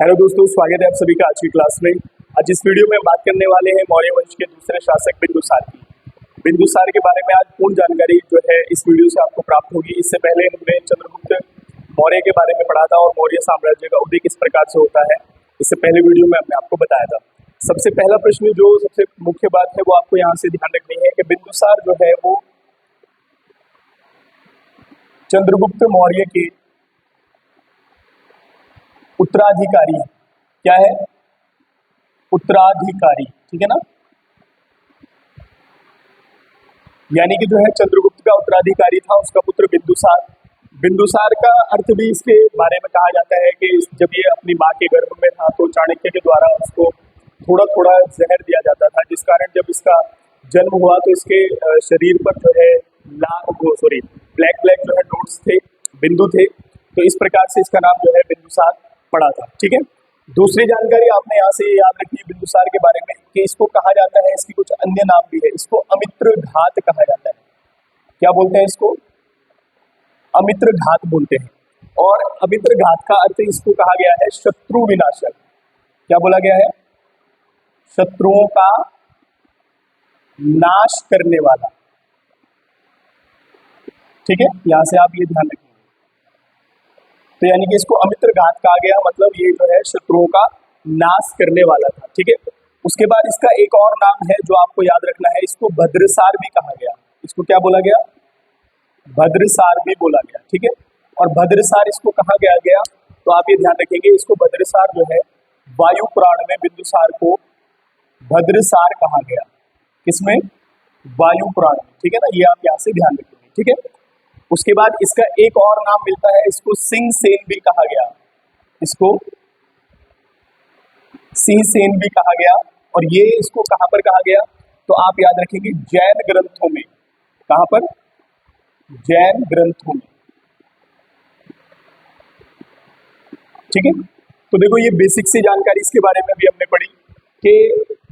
Hello दोस्तों, स्वागत है आप सभी का आज की क्लास में। आज इस वीडियो में बात करने वाले हैं मौर्य वंश के दूसरे शासक बिंदुसार की। बिंदुसार के बारे में आज पूर्ण जानकारी जो है इस वीडियो से आपको प्राप्त होगी। इससे पहले हमने चंद्रगुप्त मौर्य के बारे में पढ़ा था और मौर्य साम्राज्य का उदय किस प्रकार से होता है, इससे पहले वीडियो में हमने आपको बताया था। सबसे पहला प्रश्न जो सबसे मुख्य बात है वो आपको यहाँ से ध्यान रखनी है कि बिंदुसार जो है वो चंद्रगुप्त मौर्य के उत्तराधिकारी है। क्या है? उत्तराधिकारी, ठीक है ना। यानी कि जो है चंद्रगुप्त का उत्तराधिकारी था उसका पुत्र बिंदुसार। बिंदुसार का अर्थ भी इसके बारे में कहा जाता है कि जब ये अपनी माँ के गर्भ में था तो चाणक्य के द्वारा उसको थोड़ा थोड़ा जहर दिया जाता था, जिस कारण जब इसका जन्म हुआ तो इसके शरीर पर जो है ब्लैक ब्लैक जो है डॉट्स थे, बिंदु थे। तो इस प्रकार से इसका नाम जो है बिंदुसार पड़ा था। ठीक है, दूसरी जानकारी आपने यहाँ से याद रखनी है बिंदुसार के बारे में कि इसको कहा जाता है, इसकी कुछ अन्य नाम भी है, इसको अमित्र घात कहा जाता है। क्या बोलते हैं इसको? अमित्र घात बोलते हैं। और अमित्र घात का अर्थ इसको कहा गया है शत्रु विनाशक। क्या बोला गया है? शत्रुओं का नाश करने वाला। ठीक है, यहां से आप ये ध्यान रखेंगे। तो यानी कि इसको अमित्र घात कहा गया, मतलब ये जो है शत्रुओं का नाश करने वाला था। ठीक है, उसके बाद इसका एक और नाम है जो आपको याद रखना है, इसको भद्रसार भी कहा गया। इसको क्या बोला गया? भद्रसार भी बोला गया। ठीक है, और भद्रसार इसको कहा गया तो आप ये ध्यान रखेंगे, इसको भद्रसार जो है वायु पुराण में बिंदुसार को भद्रसार कहा गया। किसमें? वायु पुराण में। ठीक है ना, ये आप यहाँ से ध्यान रखेंगे। ठीक है, उसके बाद इसका एक और नाम मिलता है, इसको सिंह सेन भी कहा गया। इसको सिंह सेन भी कहा गया। और ये इसको कहां पर कहा गया तो आप याद रखेंगे जैन ग्रंथों में। कहां पर? जैन ग्रंथों में। ठीक है, तो देखो ये बेसिक सी जानकारी इसके बारे में भी हमने पढ़ी कि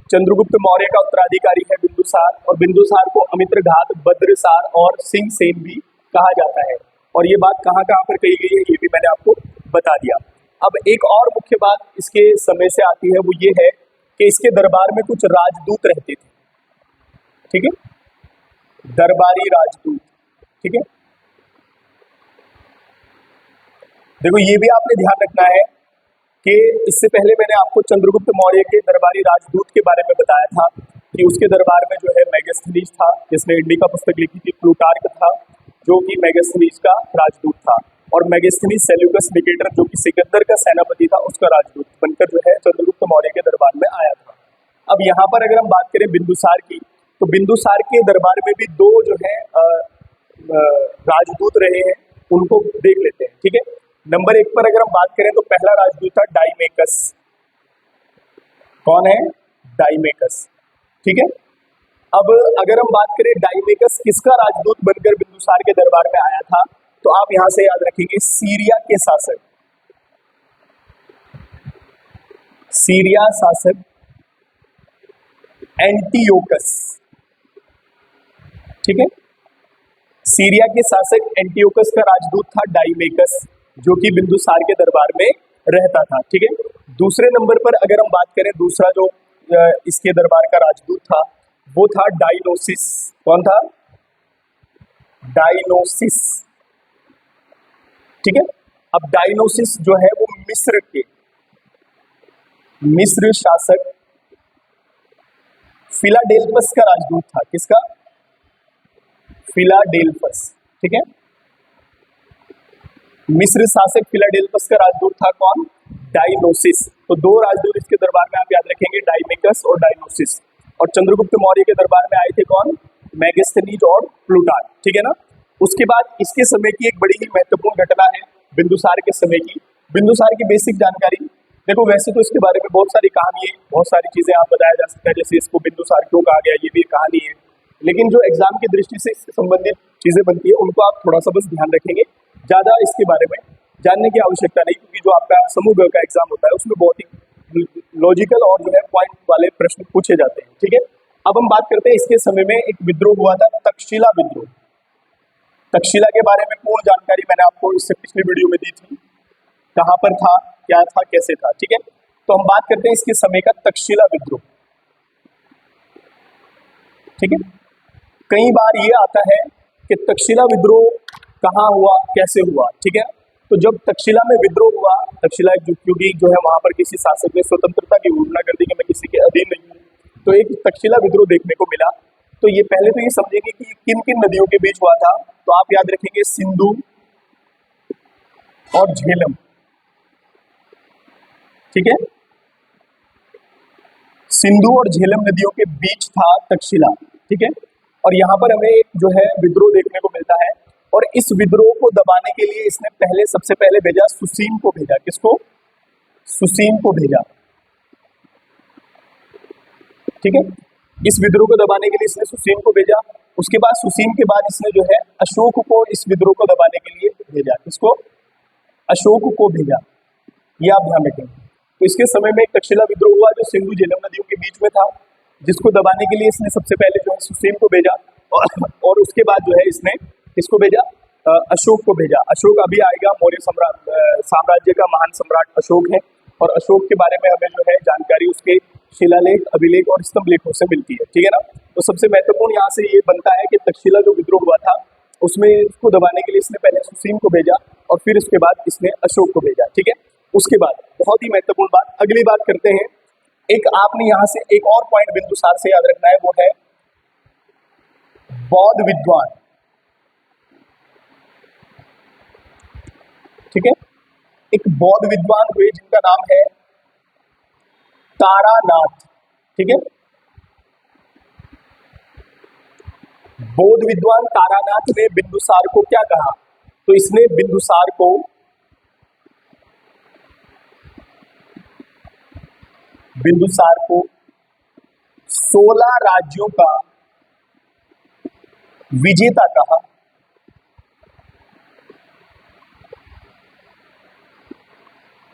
चंद्रगुप्त मौर्य का उत्तराधिकारी है बिंदुसार, और बिंदुसार को अमित्र घात, भद्रसार और सिंह सेन भी कहा जाता है। और ये बात कहाँ कहाँ पर कही गई है ये भी मैंने आपको बता दिया। अब एक और मुख्य बात इसके समय से आती है, वो ये है कि इसके दरबार में कुछ राजदूत रहते थे। ठीक है, दरबारी राजदूत। ठीक है, देखो ये भी आपने ध्यान रखना है कि इससे पहले मैंने आपको चंद्रगुप्त मौर्य के दरबारी राजदूत के बारे में बताया था कि उसके दरबार में जो है मेगास्थनीज था, जिसने इंडिका पुस्तक लिखी थी, प्लूटार्क था जो कि मेगास्थनीज का राजदूत था, और मेगास्थनीज सेल्यूकस निकेटर जो कि सिकंदर का सेनापति था उसका राजदूत बनकर जो है चंद्रगुप्त मौर्य के दरबार में आया था। अब यहाँ पर अगर हम बात करें बिंदुसार की, तो बिंदुसार के दरबार में भी दो जो है राजदूत रहे हैं, उनको देख लेते हैं। ठीक है, नंबर 1 पर अगर हम बात करें तो पहला राजदूत था डाइमेकस। कौन है? डाइमेकस। ठीक है, अब अगर हम बात करें डाइमेकस किसका राजदूत बनकर बिंदुसार के दरबार में आया था, तो आप यहां से याद रखेंगे सीरिया के शासक, सीरिया शासक एंटियोकस। ठीक है, सीरिया के शासक एंटियोकस का राजदूत था डाइमेकस, जो कि बिंदुसार के दरबार में रहता था। ठीक है, दूसरे नंबर पर अगर हम बात करें, दूसरा जो इसके दरबार का राजदूत था वो था डायनोसिस। कौन था? डायनोसिस। ठीक है, अब डायनोसिस जो है वो मिस्र शासक फिलाडेल्फस का राजदूत था। किसका? फिलाडेल्फस। ठीक है, मिस्र शासक फिलाडेल्फस का राजदूत था कौन? डायनोसिस। तो दो राजदूत इसके दरबार में आप याद रखेंगे, डाइमेकस और डायनोसिस। और चंद्रगुप्त मौर्य के दरबार में आए थे कौन? मेगास्थनीज और प्लूटार्क। ठीक है ना। उसके बाद इसके समय की एक बड़ी ही महत्वपूर्ण घटना है बिंदुसार के समय की। बिंदुसार की बेसिक जानकारी देखो, वैसे तो इसके बारे में बहुत सारी कहानी है, बहुत सारी चीजें आप बताया जा सकता है, जैसे इसको बिंदुसार क्यों कहा गया ये भी एक कहानी है, लेकिन जो एग्जाम की दृष्टि से इससे संबंधित चीजें बनती है उनको आप थोड़ा सा बस ध्यान रखेंगे। ज्यादा इसके बारे में जानने की आवश्यकता नहीं, क्योंकि जो आपका समूह का एग्जाम होता है उसमें बहुत ही लॉजिकल और जो है पॉइंट वाले प्रश्न पूछे जाते हैं। ठीक है, अब हम बात करते हैं इसके समय में एक विद्रोह हुआ था, तक्षशिला विद्रोह। तक्षशिला के बारे में पूर्ण जानकारी मैंने आपको इससे पिछली वीडियो में दी थी। कहाँ पर था, क्या था, कैसे था, ठीक है। तो हम बात करते हैं इसके समय का, तक्षशिला विद्रोह, ठीक है। कई बार ये आता है कि तक्षशिला विद्रोह कहाँ हुआ, कैसे हुआ, ठीक है। तो जब तक्षशिला में विद्रोह हुआ, तक्षशिला क्योंकि जो है वहां पर किसी शासक ने स्वतंत्रता की घोषणा कर दी कि मैं किसी के अधीन नहीं हूँ, तो एक तक्षशिला विद्रोह देखने को मिला। तो ये पहले तो ये समझेंगे कि किन किन नदियों के बीच हुआ था। तो आप याद रखेंगे सिंधु और झेलम, ठीक है। सिंधु और झेलम नदियों के बीच था तक्षशिला, ठीक है। और यहाँ पर हमें एक जो है विद्रोह देखने को मिलता है, और इस विद्रोह को दबाने के लिए इसने सबसे पहले भेजा सुसीम को भेजा। किसको? सुसीम को भेजा, ठीक है। इस विद्रोह को दबाने के लिए इसने सुसीम को भेजा। उसके बाद सुसीम के बाद इसने जो है अशोक को इस विद्रोह को दबाने के लिए भेजा। किसको? अशोक को भेजा, ये आप ध्यान रखेंगे। तो इसके समय में एक तक्षशिला विद्रोह हुआ जो सिंधु झेलम नदियों के बीच में था, जिसको दबाने के लिए इसने सबसे पहले जो है सुसीम को भेजा, और उसके बाद जो है इसने किसको भेजा? अशोक को भेजा। अशोक अभी आएगा, मौर्य साम्राज्य का महान सम्राट अशोक है, और अशोक के बारे में हमें जो है जानकारी उसके शिलालेख, अभिलेख और स्तंभ लेखों से मिलती है, ठीक है ना। तो सबसे महत्वपूर्ण यहाँ से ये बनता है कि तक्षशिला जो विद्रोह हुआ था उसमें इसको दबाने के लिए इसने पहले सुसीम को भेजा, और फिर उसके बाद इसने अशोक को भेजा, ठीक है। उसके बाद बहुत ही महत्वपूर्ण बात, अगली बात करते हैं। एक आपने यहाँ से एक और पॉइंट बिंदुसार से याद रखना है, वो है बौद्ध विद्वान, ठीक है। एक बौद्ध विद्वान हुए जिनका नाम है तारानाथ, ठीक है। बौद्ध विद्वान तारानाथ ने बिंदुसार को क्या कहा? तो इसने बिंदुसार को बिंदुसार को 16 राज्यों का विजेता कहा,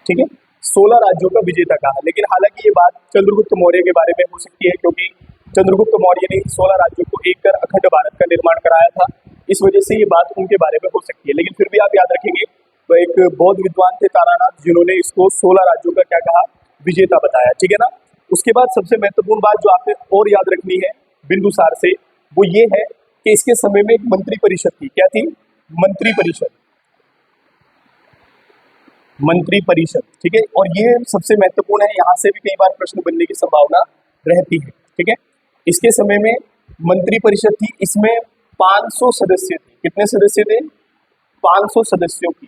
ठीक है। 16 राज्यों का विजेता कहा। लेकिन हालांकि ये बात चंद्रगुप्त मौर्य के बारे में हो सकती है, क्योंकि चंद्रगुप्त मौर्य ने 16 राज्यों को एक कर अखंड भारत का निर्माण कराया था, इस वजह से ये बात उनके बारे में हो सकती है। लेकिन फिर भी आप याद रखेंगे, तो एक बौद्ध विद्वान थे तारानाथ, जिन्होंने इसको 16 राज्यों का क्या कहा? विजेता बताया, ठीक है ना। उसके बाद सबसे महत्वपूर्ण बात जो आपने और याद रखनी है बिंदुसार से, वो ये है कि इसके समय में एक मंत्री परिषद थी। क्या थी? मंत्री परिषद, मंत्री परिषद, ठीक है। और ये सबसे महत्वपूर्ण है, यहां से भी कई बार प्रश्न बनने की संभावना रहती है, ठीक है। इसके समय में मंत्री परिषद थी, इसमें 500 सदस्य थे। कितने सदस्य थे? 500 सदस्यों की,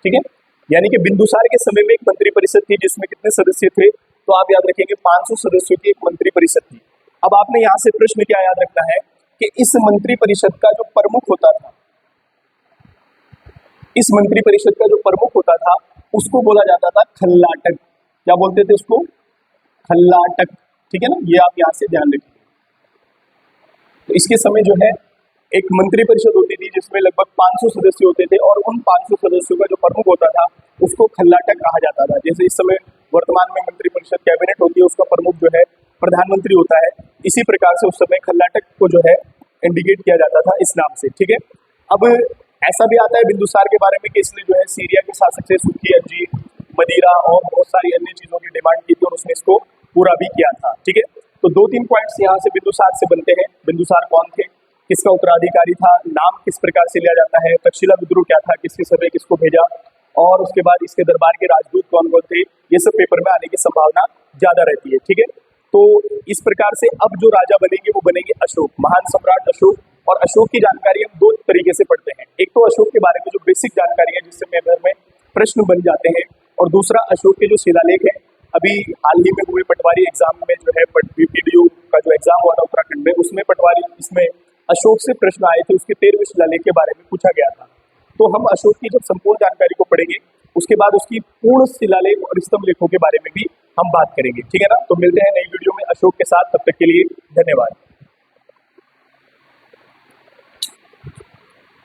ठीक है। यानी कि बिंदुसार के समय में एक मंत्री परिषद थी जिसमें कितने सदस्य थे? तो आप याद रखेंगे 500 सदस्यों की एक मंत्री परिषद थी। अब आपने यहां से प्रश्न क्या याद रखना है कि इस मंत्री परिषद का जो प्रमुख होता था, इस मंत्री परिषद का जो प्रमुख होता था उसको बोला जाता था खल्लाटक। क्या बोलते थे उसको? खल्लाटक, ठीक है ना। ये आप यहाँ से ध्यान रखिए। तो इसके समय जो है एक मंत्री परिषद होती थी जिसमें लगभग 500 सदस्य होते थे, और उन 500 सदस्यों का जो प्रमुख होता था उसको खल्लाटक कहा जाता था। जैसे इस समय वर्तमान में मंत्री परिषद कैबिनेट होती है, उसका प्रमुख जो है प्रधानमंत्री होता है, इसी प्रकार से उस समय खल्लाटक को जो है इंडिकेट किया जाता था इस नाम से, ठीक है। अब ऐसा भी आता है बिंदुसार के बारे में कि इसने जो है सीरिया के शासक से सूखी अंजीर, मदिरा और बहुत सारी अन्य चीजों की डिमांड की थी, और उसने इसको पूरा भी किया था, ठीक है। तो 2-3 पॉइंट्स यहाँ से बिंदुसार से बनते हैं। बिंदुसार कौन थे, किसका उत्तराधिकारी था, नाम किस प्रकार से लिया जाता है, तक्षशिला विद्रोह क्या था, किसके समय किसको भेजा, और उसके बाद इसके दरबार के राजदूत कौन कौन थे, ये सब पेपर में आने की संभावना ज्यादा रहती है, ठीक है। तो इस प्रकार से अब जो राजा बनेंगे वो बनेंगे अशोक, महान सम्राट अशोक। और अशोक की जानकारी हम 2 तरीके से पढ़ते हैं। एक तो अशोक के बारे में जो बेसिक जानकारी है जिससे मेरे में प्रश्न बन जाते हैं, और दूसरा अशोक के जो शिलालेख है। अभी हाल ही में हुए पटवारी एग्जाम में जो है बीपीडीयू का जो एग्जाम हुआ था उत्तराखंड में, उसमें पटवारी इसमें अशोक से प्रश्न आए थे, उसके 13वें शिलालेख के बारे में पूछा गया था। तो हम अशोक की जब संपूर्ण जानकारी को पढ़ेंगे उसके बाद उसकी पूर्ण शिलालेख और स्तंभ लेखों के बारे में भी हम बात करेंगे, ठीक है ना। तो मिलते हैं नई वीडियो में अशोक के साथ, तब तक के लिए धन्यवाद।